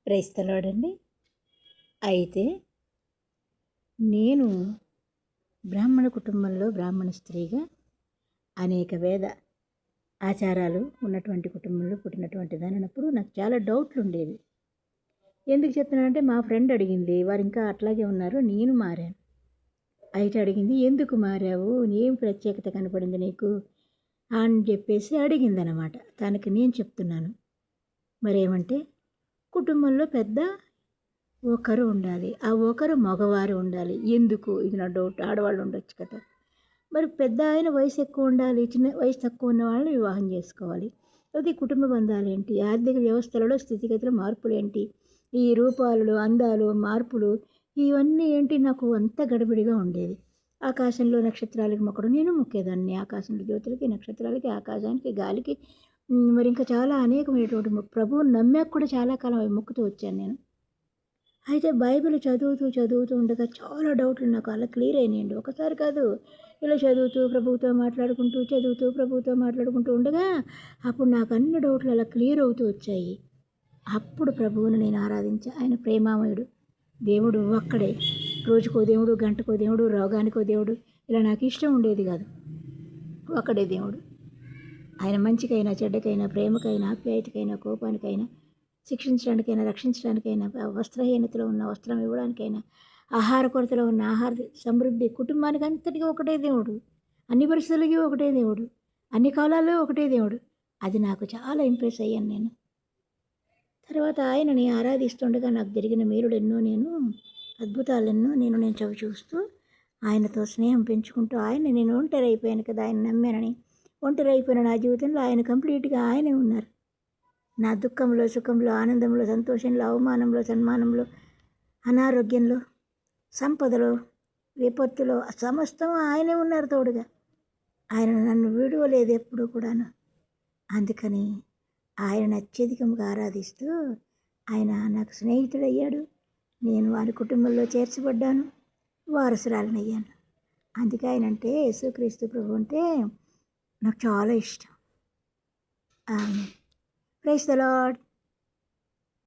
క్రైస్తవుడండి. అయితే నేను బ్రాహ్మణ కుటుంబంలో బ్రాహ్మణ స్త్రీగా అనేక వేద ఆచారాలు ఉన్నటువంటి కుటుంబంలో పుట్టినటువంటి దానినప్పుడు నాకు చాలా డౌట్లు ఉండేవి. ఎందుకు చెప్తున్నానంటే మా ఫ్రెండ్ అడిగింది, వారు ఇంకా అట్లాగే ఉన్నారు, నేను మారాను. అయితే అడిగింది, ఎందుకు మారావు, ఏం ప్రత్యేకత కనపడింది నీకు అని చెప్పేసి అడిగిందనమాట. తనకి నేను చెప్తున్నాను, మరేమంటే కుటుంబంలో పెద్ద ఒకరు ఉండాలి, ఆ ఒకరు మగవారు ఉండాలి. ఎందుకు, ఇది నా డౌట్. ఆడవాళ్ళు ఉండొచ్చు కదా, మరి పెద్ద ఆయన వయసు ఎక్కువ ఉండాలి, చిన్న వయసు తక్కువ ఉన్న వాళ్ళని వివాహం చేసుకోవాలి. అది కుటుంబ బంధాలు ఏంటి, ఆర్థిక వ్యవస్థలలో స్థితిగతుల మార్పులు ఏంటి, ఈ రూపాలు అందాలు మార్పులు ఇవన్నీ ఏంటి, నాకు అంత గడబిడిగా ఉండేది. ఆకాశంలో నక్షత్రాలకి మొక్కడం, నేను మొక్కేదాన్ని ఆకాశంలో జ్యోతులకి, నక్షత్రాలకి, ఆకాశానికి, గాలికి, మరి ఇంకా చాలా అనేకమైనటువంటి ప్రభువుని నమ్మాక కూడా చాలా కాలం అవి మొక్కుతూ వచ్చాను నేను. అయితే బైబిల్ చదువుతూ ఉండగా చాలా డౌట్లు నాకు అలా క్లియర్ అయినాయండి. ఒకసారి కాదు, ఇలా చదువుతూ ప్రభువుతో మాట్లాడుకుంటూ ఉండగా అప్పుడు నాకు అన్ని డౌట్లు అలా క్లియర్ అవుతూ వచ్చాయి. అప్పుడు ప్రభువుని నేను ఆరాధించా. ఆయన ప్రేమామయుడు, దేవుడు ఒక్కడే. రోజుకో దేవుడు, గంటకో దేవుడు, రోగానికో దేవుడు, ఇలా నాకు ఇష్టం ఉండేది కాదు. ఒక్కడే దేవుడు. ఆయన మంచికైనా చెడ్డకైనా, ప్రేమకైనా, ఆప్యాయతకైనా, కోపానికైనా, శిక్షించడానికైనా, రక్షించడానికైనా, వస్త్రహీనతలో ఉన్న వస్త్రం ఇవ్వడానికైనా, ఆహార కొరతలో ఉన్న ఆహార సమృద్ధి, కుటుంబానికి అంతటికీ ఒకటే దేవుడు, అన్ని పరిస్థితులకి ఒకటే దేవుడు, అన్ని కాలాల్లో ఒకటే దేవుడు. అది నాకు చాలా ఇంప్రెస్ అయ్యాను నేను. తర్వాత ఆయనని ఆరాధిస్తుండగా నాకు జరిగిన మేలుడు ఎన్నో, అద్భుతాలెన్నో నేను చవి చూస్తూ ఆయనతో స్నేహం పెంచుకుంటూ నేను ఒంటరి అయిపోయాను కదా, ఆయన నమ్మానని. ఒంటరి అయిపోయిన నా జీవితంలో ఆయన కంప్లీట్గా ఆయనే ఉన్నారు. నా దుఃఖంలో, సుఖంలో, ఆనందంలో, సంతోషంలో, అవమానంలో, సన్మానంలో, అనారోగ్యంలో, సంపదలో, విపత్తులో, సమస్తం ఆయనే ఉన్నారు తోడుగా. ఆయన నన్ను విడువలేదు ఎప్పుడు కూడాను. అందుకని ఆయన అత్యధికంగా ఆరాధిస్తూ ఆయన నాకు స్నేహితుడయ్యాడు. నేను వారి కుటుంబంలో చేర్చబడ్డాను, వారసురాలనయ్యాను. అందుకే ఆయన అంటే, యేసుక్రీస్తు ప్రభు అంటే నాకు చాలా ఇష్టం. ఆమె. Praise the lord.